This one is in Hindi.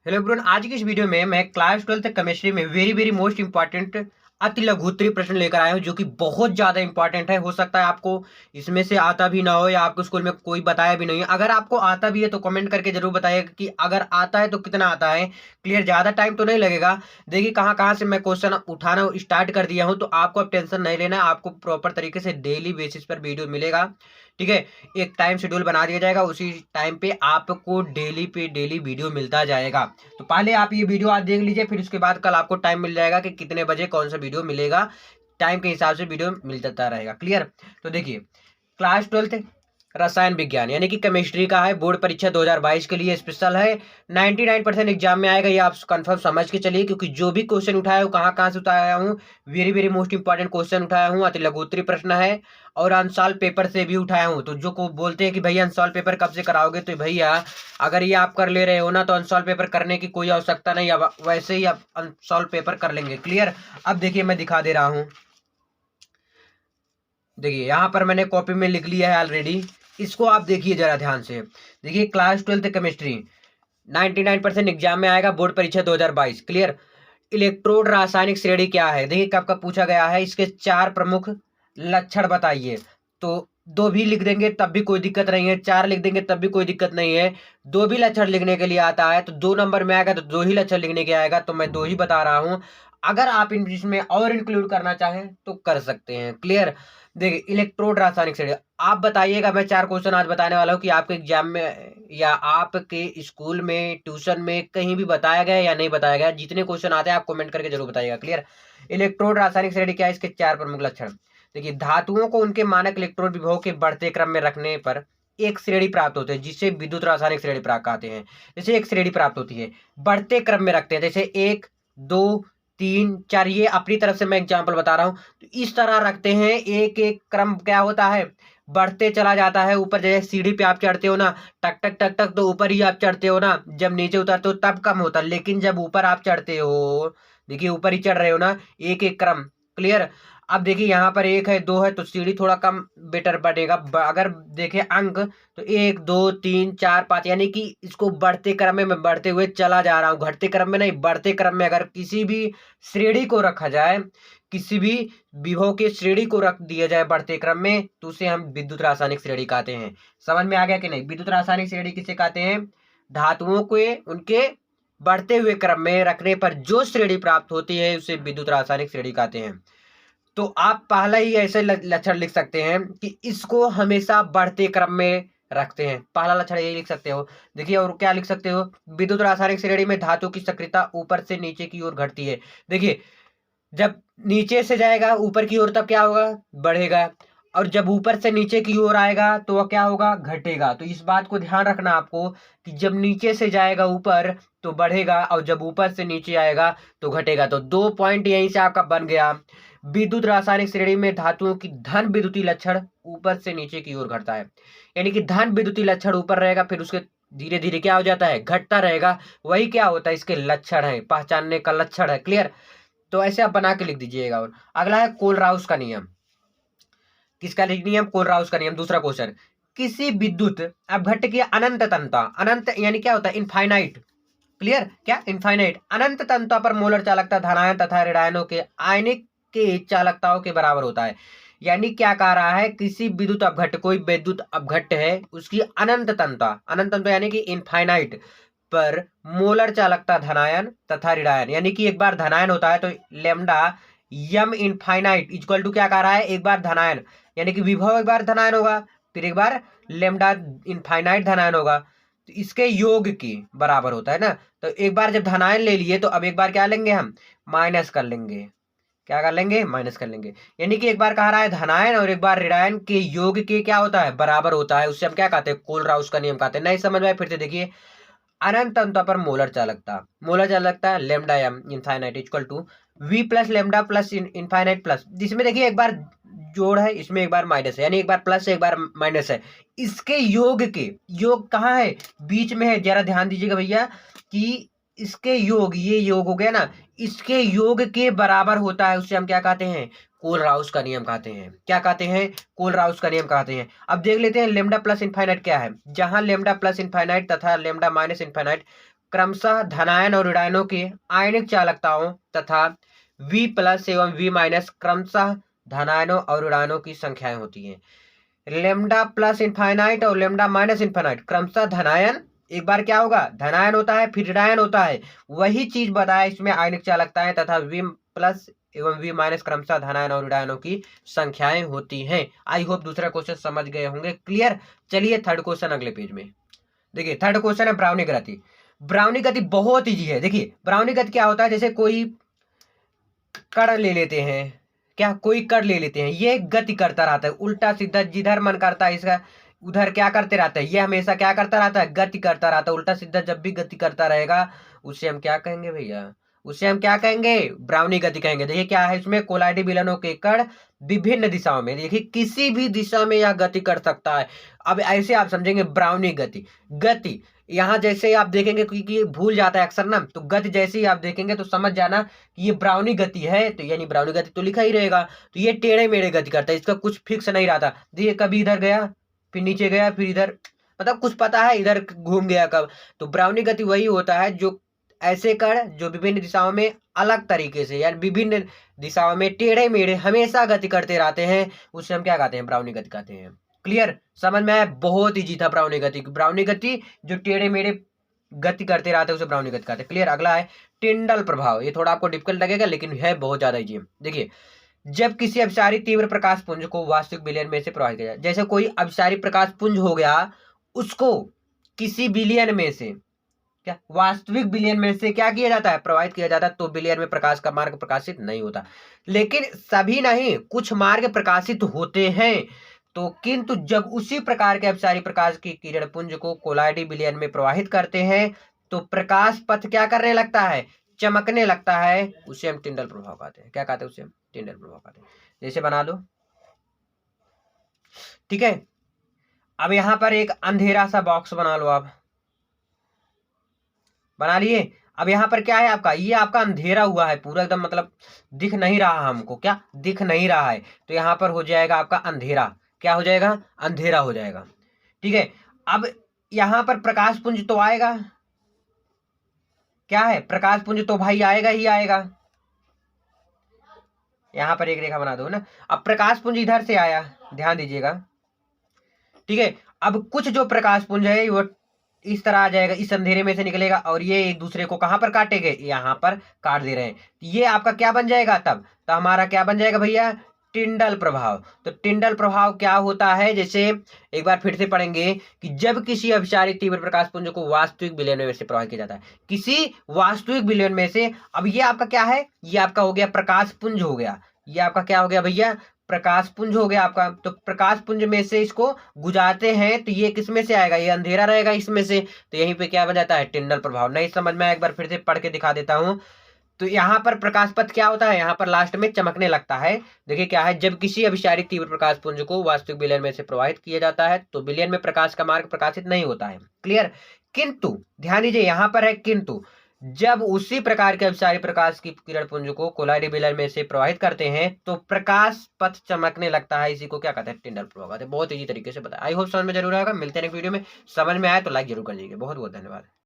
हेलो एवरीवन, आज की इस वीडियो में मैं क्लास 12th केमिस्ट्री में वेरी वेरी मोस्ट इंपॉर्टेंट अति लघुत्तरीय प्रश्न लेकर आया हूं जो कि बहुत ज्यादा इंपॉर्टेंट है। हो सकता है आपको इसमें से आता भी ना हो या आपको स्कूल में कोई बताया भी नहीं है। अगर आपको आता भी है तो कमेंट करके जरूर बताइएगा कि अगर आता है तो कितना आता है। क्लियर, ज्यादा टाइम तो नहीं लगेगा। देखिए कहाँ कहाँ से मैं क्वेश्चन उठाना स्टार्ट कर दिया हूँ, तो आपको अब टेंशन नहीं लेना है। आपको प्रॉपर तरीके से डेली बेसिस पर वीडियो मिलेगा। ठीक है, एक टाइम शेड्यूल बना दिया जाएगा, उसी टाइम पे आपको डेली पे डेली वीडियो मिलता जाएगा। तो पहले आप ये वीडियो आज देख लीजिए, फिर उसके बाद कल आपको टाइम मिल जाएगा कि कितने बजे कौन सा वीडियो मिलेगा। टाइम के हिसाब से वीडियो मिल जाता रहेगा। क्लियर। तो देखिए, क्लास 12th रसायन विज्ञान यानी कि केमिस्ट्री का है, बोर्ड परीक्षा 2022 के लिए स्पेशल है। 99% एग्जाम में आएगा, ये आप कंफर्म समझ के चलिए, क्योंकि जो भी क्वेश्चन उठाया हूँ कहाँ कहाँ से उठाया हूँ, very very most important question उठाया हूँ। अति लघुत्तरीय प्रश्न है और अनसॉल्व पेपर से भी उठाया हूँ। तो जो को बोलते हैं कि भैया अनसॉल्व पेपर कब से कराओगे, तो भैया अगर ये आप कर ले रहे हो ना तो अनसॉल्व पेपर करने की कोई आवश्यकता नहीं, अब वैसे ही आप अनसॉल्व पेपर कर लेंगे। क्लियर। अब देखिए मैं दिखा दे रहा हूँ। देखिए यहाँ पर मैंने कॉपी में लिख लिया है ऑलरेडी, इसको आप देखिए जरा ध्यान से। देखिए क्लास 12th केमिस्ट्री 99% एग्जाम में आएगा, बोर्ड परीक्षा 2022। क्लियर। इलेक्ट्रोड रासायनिक श्रेणी क्या है, देखिए कब कब पूछा गया है, इसके 4 प्रमुख लक्षण बताइए। तो दो भी लिख देंगे तब भी कोई दिक्कत नहीं है, 4 लिख देंगे तब भी कोई दिक्कत नहीं है। दो भी लक्षण लिखने के लिए आता है तो 2 नंबर में आएगा, तो 2 ही लक्षण लिखने के आएगा, तो मैं 2 ही बता रहा हूं। अगर आप इसमें और इंक्लूड करना चाहें तो कर सकते हैं। क्लियर। देखिए इलेक्ट्रोड रासायनिक श्रेणी आप बताइएगा। मैं 4 क्वेश्चन आज बताने वाला हूँ कि आपके एग्जाम में या आपके स्कूल में ट्यूशन में कहीं भी बताया गया या नहीं बताया गया। जितने क्वेश्चन आते हैं आप कमेंट करके जरूर बताइएगा। क्लियर। इलेक्ट्रोड रासायनिक श्रेणी क्या है, इसके 4 प्रमुख लक्षण। देखिए धातुओं को उनके मानक इलेक्ट्रोड विभव के बढ़ते क्रम में रखने पर एक श्रेणी प्राप्त होती है, जिसे विद्युत रासायनिक श्रेणी प्राप्त कहते हैं। जैसे एक श्रेणी प्राप्त होती है, बढ़ते क्रम में रखते हैं, जैसे 1 2 3 4, ये अपनी तरफ से मैं एग्जाम्पल बता रहा हूं। तो इस तरह रखते हैं, एक एक क्रम क्या होता है, बढ़ते चला जाता है। ऊपर जैसे सीढ़ी पे आप चढ़ते हो ना, टक टक टक टक, तो ऊपर ही आप चढ़ते हो ना, जब नीचे उतरते हो तब कम होता है, लेकिन जब ऊपर आप चढ़ते हो, देखिए ऊपर ही चढ़ रहे हो ना, एक एक क्रम। क्लियर। अब देखिए यहाँ पर 1 है 2 है तो सीढ़ी थोड़ा कम बेटर बढ़ेगा। अगर देखें अंक तो 1 2 3 4 5, यानी कि इसको बढ़ते क्रम में मैं बढ़ते हुए चला जा रहा हूँ, घटते क्रम में नहीं, बढ़ते क्रम में। अगर किसी भी श्रेणी को रखा जाए, किसी भी विभव के श्रेणी को रख दिया जाए बढ़ते क्रम में, तो उसे हम विद्युत रासायनिक श्रेणी कहते हैं। समझ में आ गया कि नहीं। विद्युत रासायनिक श्रेणी किसे कहते हैं, धातुओं को उनके बढ़ते हुए क्रम में रखने पर जो श्रेणी प्राप्त होती है उसे विद्युत रासायनिक श्रेणी कहते हैं। तो आप पहला ही ऐसे लक्षण लिख सकते हैं कि इसको हमेशा बढ़ते क्रम में रखते हैं, पहला लक्षण यही लिख सकते हो। देखिए और क्या लिख सकते हो, विद्युत रासायनिक श्रेणी में धातु की सक्रियता ऊपर से नीचे की ओर घटती है। देखिए जब नीचे से जाएगा ऊपर की ओर तब क्या होगा, बढ़ेगा, और जब ऊपर से नीचे की ओर आएगा तो वह क्या होगा, घटेगा। तो इस बात को ध्यान रखना आपको कि जब नीचे से जाएगा ऊपर तो बढ़ेगा, और जब ऊपर से नीचे आएगा तो घटेगा। तो 2 पॉइंट यहीं से आपका बन गया। विद्युत रासायनिक श्रेणी में धातुओं की धन विद्युतीय लक्षण ऊपर से नीचे की ओर घटता है, यानी कि धन विद्युतीय लक्षण ऊपर रहेगा, फिर उसके धीरे धीरे क्या हो जाता है, घटता रहेगा। वही क्या होता है, इसके लक्षण है, पहचानने का लक्षण है। क्लियर। तो ऐसे आप बना के लिख दीजिएगा। और अगला है कोलराउस का नियम। किसका नियम, कोलराउस का नियम। दूसरा क्वेश्चन, किसी विद्युत अपघट्ट की अनंत तन्यता, अनंत यानी क्या होता है, इनफाइनाइट। क्लियर, क्या इनफाइनाइट अनंत तन्यता पर मोलर चालकता धनायन तथा ऋणायनों के आयनिक के चालकताओं के बराबर होता है। यानी क्या कह रहा है, किसी विद्युत अपघट्ट, कोई विद्युत अपघट्ट है, उसकी अनंत तन्यता, अनंत तन्यता यानी कि इनफाइनाइट पर मोलर चालकता धनायन तथा ऋणायन, यानी कि एक बार धनायन होता है तो lambda m infinite equal to क्या कह रहा है, एक बार धनायन, यानी कि विभव एक बार धनायन होगा, फिर एक बार लेमडा इनफाइनाइट धनायन होगा, तो इसके योग की बराबर होता है ना। तो एक बार जब धनायन ले लिए तो अब एक बार क्या लेंगे, हम माइनस कर लेंगे। क्या कर लेंगे, माइनस कर लेंगे। यानी कि एक बार कह रहा है धनायन और एक बार ऋणायन के योग के क्या होता है, बराबर होता है। उससे हम क्या कहते हैं, कोलराउस का नियम कहते हैं। नहीं समझ में आए फिर से देखिए, अनंत अंतों पर मोलर चालकता lambda m infinite equal to V plus lambda plus infinite plus, जिसमें देखिए एक बार जोड़ है, इसमें एक बार माइनस है, यानी एक बार प्लस है एक बार माइनस है। इसके योग के, योग कहाँ है, बीच में है। जरा ध्यान दीजिएगा भैया कि इसके योग, ये योग हो गया ना, इसके योग के बराबर होता है, उससे हम क्या कहते हैं, कोलराउस का नियम कहते हैं। क्या कहते हैं, कोलराउस का नियम कहते हैं। अब देख लेते हैं लेमडा प्लस इनफाइनाइट क्या है। जहां लेमडा प्लस इनफाइनाइट तथा लेमडा माइनस इनफाइनाइट क्रमशः धनायन और ऋणायनों के आयनिक चालकताओं तथा V+ एवं V- क्रमशः धनायनों और ऋणायनों की संख्याएं होती हैं। λ+ इनफाइनाइट और λ- इनफाइनाइट क्रमशः धनायन, एक बार क्या होगा धनायन होता है फिर ऋणायन होता है, वही चीज बताया इसमें आयनिक चालकताएं तथा V+ एवं V- क्रमशः धनायन और ऋणायनों की संख्याएं होती हैं। आई होप दूसरा क्वेश्चन समझ गए होंगे। क्लियर। चलिए थर्ड क्वेश्चन अगले पेज में देखिए। थर्ड क्वेश्चन है ब्राउनी गति। ब्राउनी गति बहुत इजी है। देखिए ब्राउनी गति क्या होता है, जैसे कोई कण ले लेते हैं, क्या कोई कण ले लेते हैं, ये गति करता रहता है उल्टा सीधा, जिधर मन करता है इसका उधर क्या करते रहता है, ये हमेशा क्या करता रहता है गति करता रहता है उल्टा सीधा। जब भी गति करता रहेगा उसे हम क्या कहेंगे भैया, उसे हम क्या कहेंगे ब्राउनी गति कहेंगे। देखिए क्या है इसमें, कोलाइडी विलयनों के कण विभिन्न दिशाओं में, देखिए किसी भी दिशा में यह गति कर सकता है। अब ऐसे आप समझेंगे ब्राउनी गति, गति यहाँ जैसे आप देखेंगे क्योंकि भूल जाता है अक्सर ना, तो गति जैसे ही आप देखेंगे तो समझ जाना कि ये ब्राउनी गति है, तो यानी ब्राउनी गति तो लिखा ही रहेगा। तो ये टेढ़े मेढ़े गति करता है, इसका कुछ फिक्स नहीं रहता। देखिए कभी इधर गया फिर नीचे गया फिर इधर, मतलब कुछ पता है इधर घूम गया कब। तो ब्राउनी गति वही होता है जो ऐसे कण जो विभिन्न दिशाओं में अलग तरीके से यानी विभिन्न दिशाओं में टेढ़े मेढ़े हमेशा गति करते रहते हैं, उससे हम क्या कहते हैं ब्राउनी गति कहते हैं। क्लियर, समझ में आया। बहुत ईजी था ब्राउनी गति। ब्राउनी गति जो टेढ़े मेढ़े गति करते रहते हैं उसे ब्राउनी गति कहते हैं। क्लियर। अगला है टिंडल प्रभाव। ये थोड़ा आपको डिफिकल्ट लगेगा लेकिन है बहुत ज्यादा इजी। देखिए जब किसी अभिसारी तीव्र प्रकाश पुंज को वास्तविक बिलियन में से प्रवाहित किया जाए, जैसे कोई अभिसारी प्रकाश पुंज हो गया उसको किसी बिलियन में से, क्या वास्तविक बिलियन में से क्या किया जाता है प्रवाहित किया जाता है, तो बिलियन में प्रकाश का मार्ग प्रकाशित नहीं होता। लेकिन सभी नहीं, कुछ मार्ग प्रकाशित होते हैं। तो किंतु जब उसी प्रकार के अभिसारी प्रकाश की किरण पुंज को कोलाइडी बिलियन में प्रवाहित करते हैं तो प्रकाश पथ क्या करने लगता है, चमकने लगता है, उसे हम टिंडल प्रभाव कहते हैं। क्या कहते हैं, उसे हम टिंडल प्रभाव कहते हैं। जैसे बना लो, ठीक है। अब यहां पर एक अंधेरा सा बॉक्स बना लो, आप बना लिए। अब यहाँ पर क्या है आपका, ये आपका अंधेरा हुआ है पूरा एकदम, मतलब दिख नहीं रहा हमको, क्या दिख नहीं रहा है, तो यहाँ पर हो जाएगा आपका अंधेरा। क्या हो जाएगा, अंधेरा हो जाएगा। ठीक है। अब यहाँ पर प्रकाश पुंज तो आएगा, क्या है प्रकाश पुंज तो भाई आएगा ही आएगा। यहाँ पर एक रेखा बना दो ना। अब प्रकाश पुंज इधर से आया, ध्यान दीजिएगा, ठीक है। अब कुछ जो प्रकाश पुंज है वो इस तरह आ जाएगा, इस अंधेरे में से निकलेगा और ये एक दूसरे को कहां पर काटेंगे, यहाँ पर काट दे रहे हैं। ये आपका क्या बन जाएगा तब, तो हमारा क्या बन जाएगा भैया, टिंडल प्रभाव। तो टिंडल प्रभाव क्या होता है, जैसे एक बार फिर से पढ़ेंगे कि जब किसी अभिसारी तीव्र प्रकाश पुंज को वास्तविक विलयन में से प्रवाहित किया जाता है, किसी वास्तविक विलयन में से। अब ये आपका क्या है, ये आपका हो गया प्रकाश पुंज हो गया, ये आपका क्या हो गया भैया, प्रकाश पुंज हो गया आपका। तो प्रकाश पुंज में से इसको गुजारते हैं तो ये किस में से आएगा, ये अंधेरा रहेगा इसमें से, तो यहीं पे क्या बन जाता है टिंडल प्रभाव। नहीं समझ में, एक बार फिर से पढ़ के दिखा देता हूं। तो यहाँ पर प्रकाश पथ क्या होता है, यहाँ पर लास्ट में चमकने लगता है। देखिए क्या है, जब किसी अभिसारी तीव्र प्रकाश पुंज को वास्तविक विलयन में से प्रवाहित किया जाता है तो विलयन में प्रकाश का मार्ग प्रकाशित नहीं होता है। क्लियर। किंतु ध्यान दीजिए यहाँ पर है किंतु, जब उसी प्रकार के अभिसारी प्रकाश की किरण पुंज को कोलाइडी विलयन में से प्रवाहित करते हैं तो प्रकाश पथ चमकने लगता है। इसी को क्या कहते हैं, टिंडल प्रभाव कहते हैं। बहुत इजी तरीके से बताया। आई होप समझ में जरूर आएगा। मिलते हैं नेक्स्ट वीडियो में। समझ में आया तो लाइक जरूर कर दीजिए। बहुत बहुत धन्यवाद।